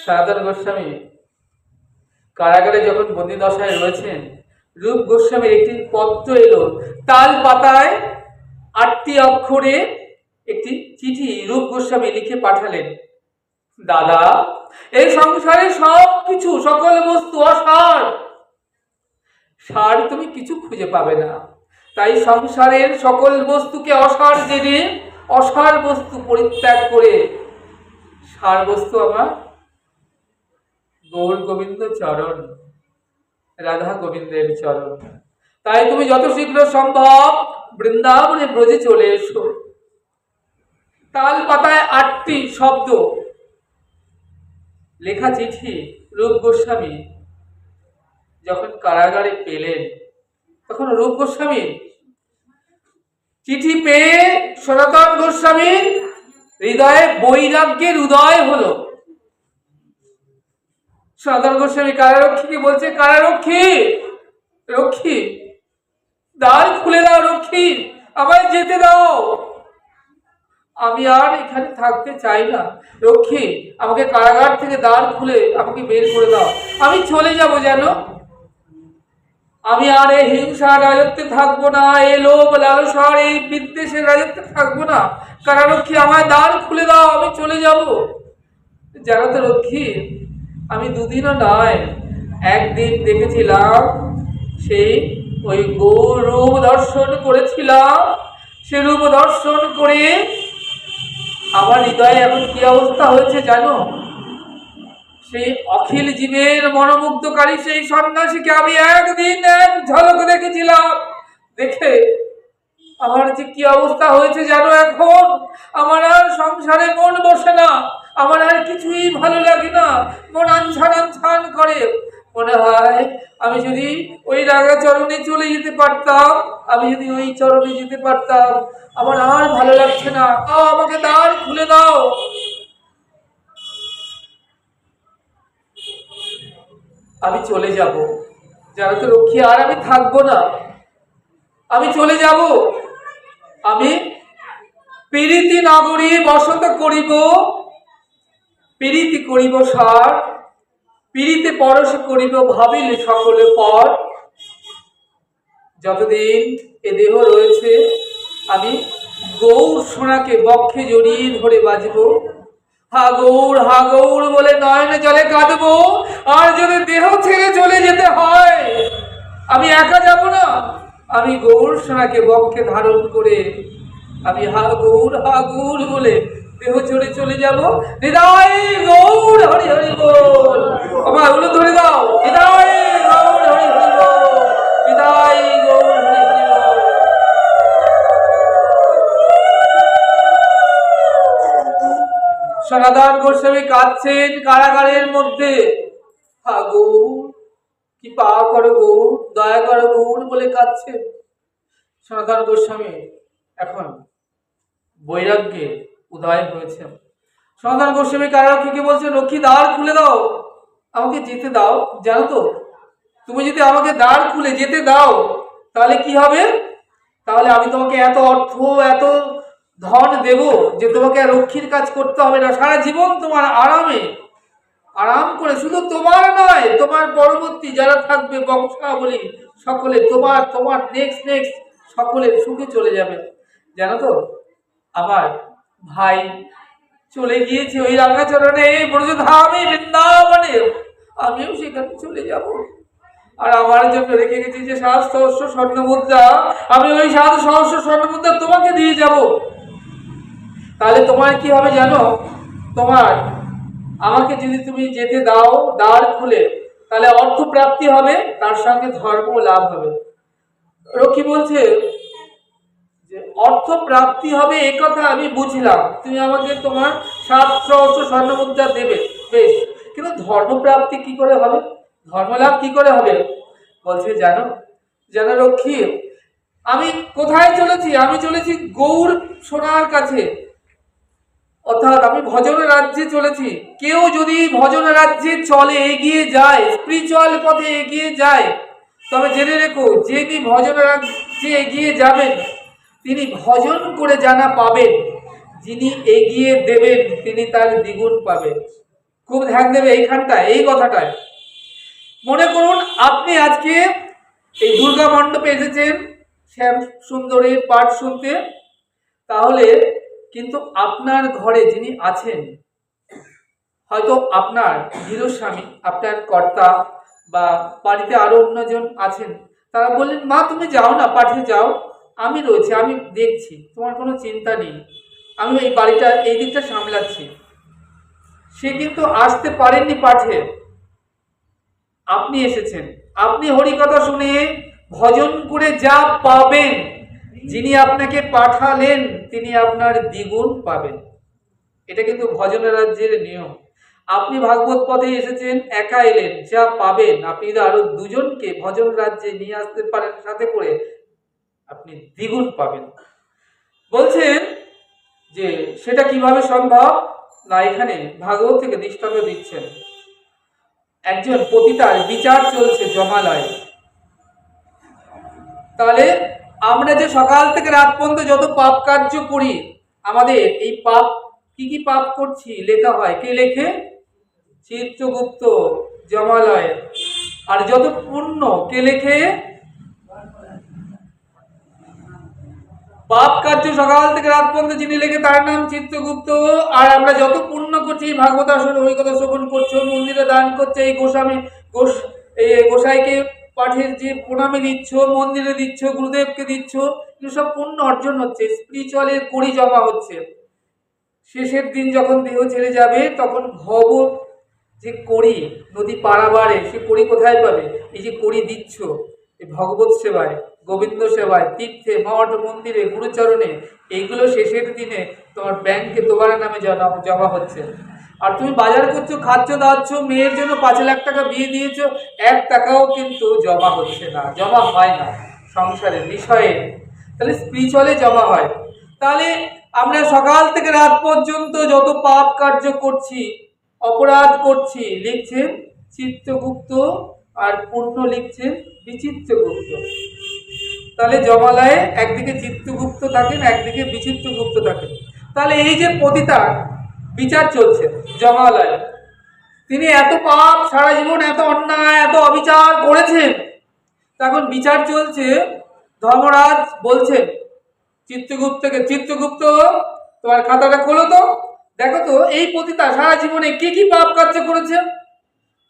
সনাতন গোস্বামী কারাগারে যখন বন্দি দশায় রয়েছেন, রূপ গোস্বামীর একটি পত্র এলো। তাল পাতায় 8টি অক্ষরে একটি চিঠি রূপ গোস্বামী লিখে পাঠালেন। দাদা, এই সংসারে সব কিছু, সকল বস্তু অসার, সার তুমি কিছু খুঁজে পাবে না। তাই সংসারের সকল বস্তুকে অসার জেনে অসার বস্তু পরিত্যাগ করে সার বস্তু আমার গৌর গোবিন্দ চরণ, রাধা গোবিন্দের চরণ। তাই তুমি যত শীঘ্র সম্ভব বৃন্দাবনে ব্রজে চলে এসো। তাল পাতায় 8টি শব্দ লেখা চিঠি রূপ গোস্বামী যখন কারাগারে পেলেন, তখন রূপ গোস্বামী চিঠি পেয়ে সনাতন গোস্বামীর হৃদয়ে বৈরাগ্যের উদয় হলো। সনাতন গোস্বামী কারারক্ষীকে বলছে, কারারক্ষী, রক্ষী, দ্বার খুলে দাও, রক্ষী, আমায় যেতে দাও, আমি আর এখানে থাকতে চাই না। রক্ষী, আমাকে কারাগার থেকে দ্বার খুলে আমাকে বের করে দাও, আমি চলে যাব। যেন আমি আর এই হিংসার রাজত্বে থাকবো না, এই লোভ লালসার এই বিদ্বেষের রাজত্বে থাকবো না। কারারক্ষী, আমায় দ্বার খুলে দাও, আমি চলে যাব। জানো তো রক্ষী, আমি দুদিনও নয়, একদিন দেখেছিলাম, সেই ওই গৌর রূপ দর্শন করেছিলাম। সে রূপ দর্শন করে আমার হৃদয়ে এখন কি অবস্থা হয়েছে জানো? সেই অখিল জীবের মনোমুগ্ধকারী সেই সন্ন্যাসীকে আমি একদিন এক ঝলক দেখেছিলাম। দেখে আমার যে কি অবস্থা হয়েছে জানো? এখন আমার আর সংসারে মন বসে না, আমার আর কিছুই ভালো লাগে না, মন আনছান আনছান করে। মনে হয় আমি যদি ওই রাগা চরণে চলে যেতে পারতাম, আমি যদি ওই চরণে যেতে পারতাম। আমার আর ভালো লাগছে না, আমাকে দ্বার খুলে দাও। আমি চলে যাব, জানো তো রক্ষী, আর আমি থাকবো না, আমি চলে যাব। আমি পীড়িতি নগরী বসত করিব, পীড়িতি করিব সার, পীড়িতে পরশ করিব ভাবিলে সকলে পর। যতদিন এ দেহ রয়েছে আমি গৌর সোনাকে বক্ষে জড়িয়ে ধরে বাজব, হা গৌর বলে নয়নে জলে কাঁদবো। আর যদি দেহ থেকে চলে যেতে হয়, আমি একা যাব না, আমি গৌর সোনাকে বক্ষে ধারণ করে আমি হা গৌর বলে দেহ ছেড়ে চলে যাব। হৃদয় গৌর হরি হরি বল, আমার ওগুলো ধরে দাও। হৃদয় গৌর হরি হরি বল, হৃদয় গৌর হরি হরি বল। সনাতন গোস্বামী কাঁদছেন কারাগারের মধ্যে। হা গৌর, কি পা করো গৌর, দয়া করো গৌর বলে কাঁদছেন। সনাতন গোস্বামী এখন বৈরাগ্যে উদয় হয়েছে। সনাতন গোস্বামী কারারক্ষীকে বলছে, রক্ষী, দ্বার খুলে দাও, আমাকে যেতে দাও। জানো তো, তুমি যদি আমাকে দ্বার খুলে যেতে দাও, তাহলে কি হবে? তাহলে আমি তোমাকে এত অর্থ, এত ধন দেব যে তোমাকে আর রক্ষীর কাজ করতে হবে না। সারা জীবন তোমার আরামে, আরাম করে, শুধু তোমার নয়, তোমার পরবর্তী যারা থাকবে বংশাবলী সকলে, তোমার নেক্সট সকলের সুখে চলে যাবে। জানো তো, আমার ভাই চলে গিয়েছে ওই রাঙ্গাচরণে, ব্রজধামে, বৃন্দাবনে, আমিও সেখানে চলে যাব। আর আমার জন্য রেখে গেছি যে 7 সহস্র স্বর্ণ মুদ্রা, আমি ওই 7 সহস্র স্বর্ণ মুদ্রা তোমাকে দিয়ে যাব। তাহলে তোমার কি হবে জানো? তোমার আমাকে যদি তুমি যেতে দাও দ্বার খুলে, তাহলে অর্থ প্রাপ্তি হবে, তার সঙ্গে ধর্ম লাভ হবে। রক্ষী বলছে যে অর্থ প্রাপ্তি হবে এ কথা আমি বুঝলাম, তুমি আমাকে তোমার 7 সহস্র স্বর্ণ মুদ্রা দেবে, বেশ, কিন্তু ধর্ম প্রাপ্তি কি করে হবে, ধর্ম লাভ কি করে হবে? বলছে জানো রক্ষী, আমি কোথায় চলেছি? আমি চলেছি গৌর সোনার কাছে, অর্থাৎ আমি ভজন রাজ্যে চলেছি। কেউ যদি ভজন রাজ্যে চলে, এগিয়ে যায়, স্পিরিচুয়াল পথে এগিয়ে যায়, তবে জেনে রেখো, যিনি ভজন রাজ্যে এগিয়ে যাবেন তিনি ভজন করে জানা পাবেন, যিনি এগিয়ে দেবেন তিনি তার দ্বিগুণ পাবেন। খুব ধ্যান দেবে এইখানটায়, এই কথাটায়। মনে করুন আপনি আজকে এই দুর্গা মণ্ডপে এসেছেন শ্যাম সুন্দরীর পাঠ শুনতে, তাহলে কিন্তু আপনার ঘরে যিনি আছেন, হয়তো আপনার গৃহস্বামী, আপনার কর্তা, বা বাড়িতে আরো অন্যজন আছেন, তারা বললেন মা তুমি যাও না, পাঠে যাও, আমি রয়েছি, আমি দেখছি, তোমার কোনো চিন্তা নেই, আমি এই বাড়িটা এই দিকটা সামলাচ্ছি। সে কিন্তু আসতে পারেননি পাঠে, আপনি এসেছেন, আপনি হরিকথা শুনে ভজন করে যা পাবেন, যিনি আপনাকে পাঠালেন তিনি আপনার দ্বিগুণ পাবেন। এটা কিন্তু ভজনের রাজ্যের নিয়ম। আপনি ভাগবত পথে এসেছেন, একা এলেন, যা পাবেন আপনি যদি আরো দুজনকে ভজন রাজ্যে নিয়ে আসতে পারেন সাথে করে, আপনি দ্বিগুণ পাবেন। বলছেন যে সেটা কিভাবে সম্ভব, না এখানে ভাগবত থেকে দৃষ্টান্ত দিচ্ছেন। একজন পতিতার বিচার চলছে জমালয়ে। তাহলে আমরা যে সকাল থেকে রাত পর্যন্ত যত পাপ কার্য করি, আমাদের এই পাপ কি কি পাপ করছি লেখা হয়, কে লেখে? চিত্রগুপ্ত জমালয়ে। আর যত পুণ্য কে লেখে? পাপ কার্য সকাল থেকে রাত পর্যন্ত যিনি লেখে তার নাম চিত্রগুপ্ত। আর আমরা যত পুণ্য করছি, ভাগবত আসলে ওই কথা শ্রবণ করছো, মন্দিরে দান করছে, এই গোসাইকে পাঠের যে প্রণামী দিচ্ছ, মন্দিরে দিচ্ছ, গুরুদেবকে দিচ্ছ, সব পুণ্য অর্জন হচ্ছে, স্পিরিচুয়ালের কড়ি জমা হচ্ছে। শেষের দিন যখন দেহ ছেড়ে যাবে, তখন ভব যে কড়ি নদী পারাবারে, সে কড়ি কোথায় পাবে? এই যে কড়ি দিচ্ছ এই ভগবত সেবায়, গোবিন্দ সেবায়, তীর্থে, মঠ, মন্দিরে, গুরুচরণে, এইগুলো শেষের দিনে তোমার ব্যাংকে তোমার নামে জমা হচ্ছে। আর তুমি বাজার করছো, খাচ্ছ, দাচ্ছ, মেয়ের জন্য 5 লাখ টাকা বিয়ে দিয়েছ, 1 টাকাও কিন্তু জমা হচ্ছে না, জমা হয় না সংসারের বিষয়ে। তাহলে স্পিরিচুয়ালে জমা হয়। তাহলে আমরা সকাল থেকে রাত পর্যন্ত যত পাপ কার্য করছি, অপরাধ করছি, লিখছেন চিত্রগুপ্ত, আর পুণ্য লিখছেন বিচিত্রগুপ্ত। তাহলে জমালয়ে একদিকে চিত্রগুপ্ত থাকেন, একদিকে বিচিত্রগুপ্ত থাকেন। তাহলে এই যে পতিতা বিচার চলছে জমালয়ে, তিনি এত পাপ, সারা জীবন এত অন্যায়, এত অবিচার করেছেন, তখন বিচার চলছে। ধর্মরাজ বলছেন চিত্রগুপ্তকে, চিত্রগুপ্ত তোমার খাতাটা খোলো তো, দেখো তো এই পতিতা সারা জীবনে কি কি পাপ কার্য করেছে।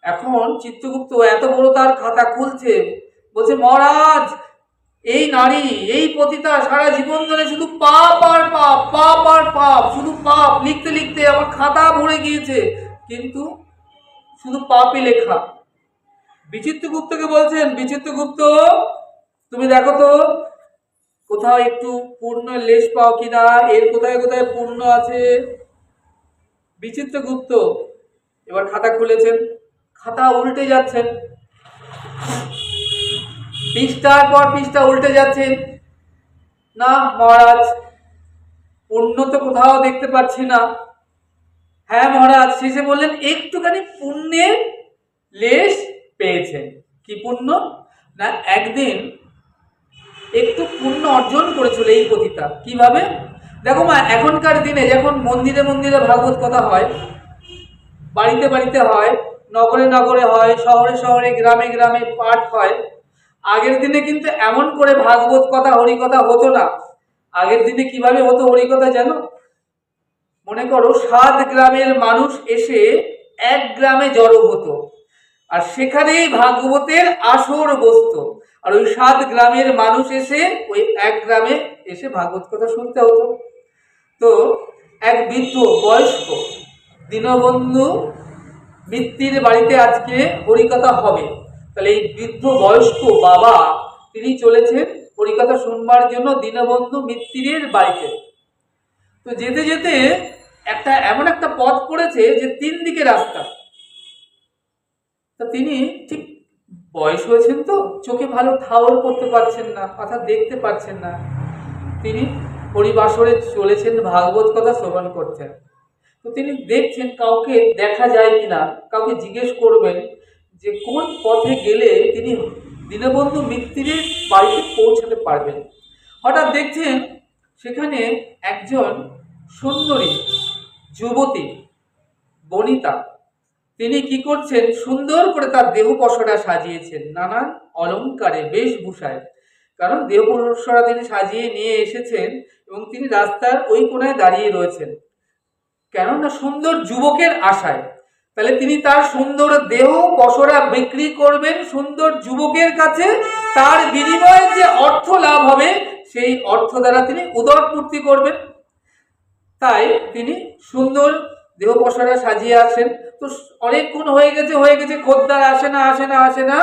এখন চিত্রগুপ্ত এত বড় তার খাতা খুলছে, বলছে মহারাজ, এই নারী, এই পতিতা সারা জীবন ধরে শুধু পাপ আর পাপ, পাপ আর পাপ, শুধু পাপ লিখতে লিখতে আমার খাতা ভরে গিয়েছে, কিন্তু শুধু পাপই লেখা। বিচিত্রগুপ্তকে বলছেন বিচিত্রগুপ্ত তুমি দেখো তো কোথাও একটু পূর্ণ লেশ পাও কিনা, এর কোথায় কোথায় পূর্ণ আছে। বিচিত্রগুপ্ত এবার খাতা খুলেছেন, খাতা উল্টে যাচ্ছেন, পৃষ্ঠার পর পৃষ্ঠা উল্টে যাচ্ছেন, না মহারাজ পুণ্য তো কোথাও দেখতে পাচ্ছি না। হ্যাঁ মহারাজ, শেষে বললেন একটুখানি পুণ্যের লেশ পেয়েছেন। কি পুণ্য? না একদিন একটু পুণ্য অর্জন করেছিল এই পতিতা। কিভাবে? দেখো মা, এখনকার দিনে যখন মন্দিরে মন্দিরে ভাগবত কথা হয়, বাড়িতে বাড়িতে হয়, নগরে নগরে হয়, শহরে শহরে, গ্রামে গ্রামে পাঠ হয়, আগের দিনে কিন্তু এমন করে ভাগবত কথা, হরিকথা হতো না। আগের দিনে কিভাবে হতো হরিকথা জানো? মনে করো 7 গ্রামের মানুষ এসে এক গ্রামে জড়ো হতো, আর সেখানেই ভাগবতের আসর বসতো, আর ওই 7 গ্রামের মানুষ এসে ওই এক গ্রামে এসে ভাগবত কথা শুনতে হতো। তো এক বৃদ্ধ বয়স্ক দীনবন্ধু মিত্তির বাড়িতে আজকে হরিকথা হবে। তাহলে এই বৃদ্ধ বয়স্ক বাবা তিনি চলেছেন হরিকথা শুনবার জন্য দীনবন্ধু মিত্তিরের বাড়িতে। তো যেতে যেতে এমন একটা পথ পড়েছে যে 3 দিকে রাস্তা। তা তিনি ঠিক বয়স হয়েছেন, তো চোখে ভালো ঠাউর করতে পারছেন না, অর্থাৎ দেখতে পাচ্ছেন না। তিনি হরিবাসরে চলেছেন, ভাগবত কথা শ্রবণ করছেন। তো তিনি দেখছেন কাউকে দেখা যায় কিনা, কাউকে জিজ্ঞেস করবেন যে কোন পথে গেলে তিনি দীনবন্ধু মিত্তিরের বাড়িতে পৌঁছাতে পারবেন। হঠাৎ দেখছেন সেখানে একজন সুন্দরী যুবতী বনিতা তিনি কি করছেন, সুন্দর করে তার দেহ পসরা সাজিয়েছেন নানান অলংকারে বেশভূষায়। কারণ দেহ পসরা তিনি সাজিয়ে নিয়ে এসেছেন এবং তিনি রাস্তার ওই কোণায় দাঁড়িয়ে রয়েছেন, কেননা সুন্দর যুবকের আশায়। তাহলে তিনি তার সুন্দর দেহ পসরা বিক্রি করবেন সুন্দর যুবকের কাছে, তার বিনিময়ে যে অর্থ লাভ হবে সেই অর্থ দ্বারা তিনি উদরপূর্তি করবেন। তাই তিনি সুন্দর দেহ পসরা সাজিয়ে আসেন। তো অনেকক্ষণ হয়ে গেছে, খদ্দের আসে না।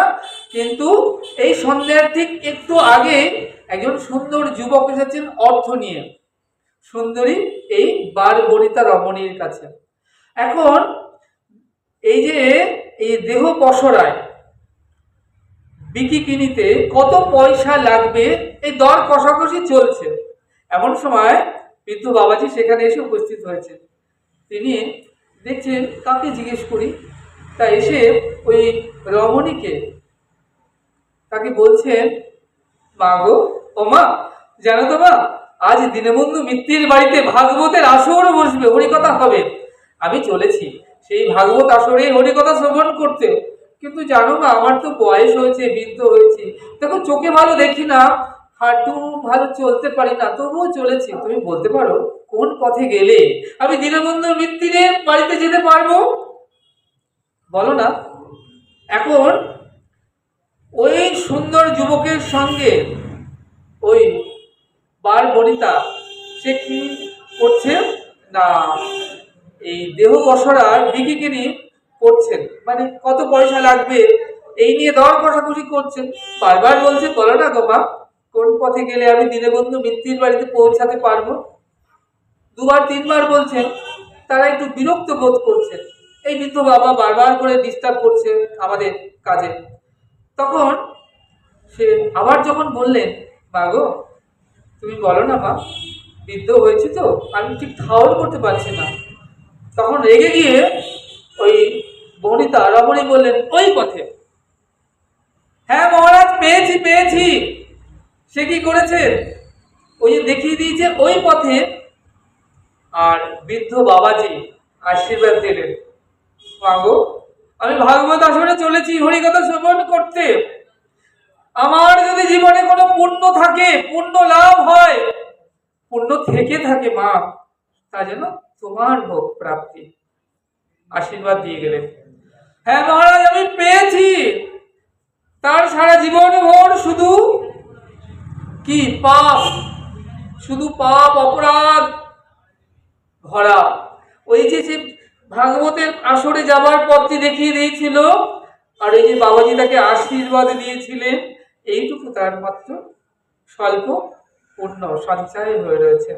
কিন্তু এই সন্ধ্যার ঠিক একটু আগে একজন সুন্দর যুবক এসেছেন অর্থ নিয়ে, সুন্দরী এই বার বনিতা রমণীর কাছে। এখন এই যে এই দেহ পসরায় বিকি কিনিতে কত পয়সা লাগবে এই দর কষাকষি চলছে। এমন সময় বৃদ্ধ বাবাজি সেখানে এসে উপস্থিত হয়েছে। তিনি দেখছেন কাকে জিজ্ঞেস করি, তা এসে ওই রমণীকে তাকে বলছেন, মা গো, ও মা, জানো তো মা, আজ দীনবন্ধু মিত্রের বাড়িতে ভাগবতের আসর বসবে, হরিকথা হবে। আমি চলেছি সেই ভাগবত আসরে হরিকথা শ্রবণ করতে। কিন্তু জানো মা, আমার তো বয়স হয়েছে, বৃদ্ধ হয়েছি, দেখো চোখে ভালো দেখি না, হাঁটু ভালো চলতে পারি না, তবুও চলেছি। তুমি বলতে পারো কোন পথে গেলে আমি দীনবন্ধু মিত্রের বাড়িতে যেতে পারবো, বলো না। এখন ওই সুন্দর যুবকের সঙ্গে ওই বার বনিতা সে কি করছে না, এই দেহ পসরার বিকিকিনি করছেন, মানে কত পয়সা লাগবে এই নিয়ে দর কষাকষি করছেন। বারবার বলছে, বলো না গো মা, কোন পথে গেলে আমি দীনবন্ধু মিত্রের বাড়িতে পৌঁছাতে পারবো। দুবার তিনবার বলছেন, তারা একটু বিরক্ত বোধ করছেন। এই বৃদ্ধ বাবা বারবার করে ডিস্টার্ব করছে আমাদের কাজে। তখন সে আবার যখন বললেন, মা গো, তুমি বলো না মা, বৃদ্ধ হয়েছে তো আমি ঠিক ঠাউর করতে পারছি না। তখন রেগে গিয়ে ওই বনিতা রমণী বললেন, ওই পথে। হ্যাঁ মহারাজ, পেয়েছি। সে কি করেছে, ওই যে দেখিয়ে দিয়েছে ওই পথে। আর বৃদ্ধ বাবাজি আশীর্বাদ দিলেন, মা গো, আমি ভাগবত আসরে চলেছি হরিকথা শ্রবণ করতে। আমার যদি জীবনে কোনো পুণ্য থাকে, পুণ্য লাভ হয়, পুণ্য থেকে থাকে মা, তা যেন তোমার হোক প্রাপ্তি। আশীর্বাদ দিয়ে গেলেন। হ্যাঁ মহারাজ, আমি পেয়েছি। তার সারা জীবন ভোর শুধু কি পাপ, শুধু পাপ অপরাধ ভরা। ওই যে সে ভাগবতের আসরে যাবার পথটি দেখিয়ে দিয়েছিল, আর এই যে বাবাজি তাকে আশীর্বাদ দিয়েছিলেন, এইটুকু তার মাত্র স্বল্প পুণ্য সঞ্চয় হয়ে রয়েছে।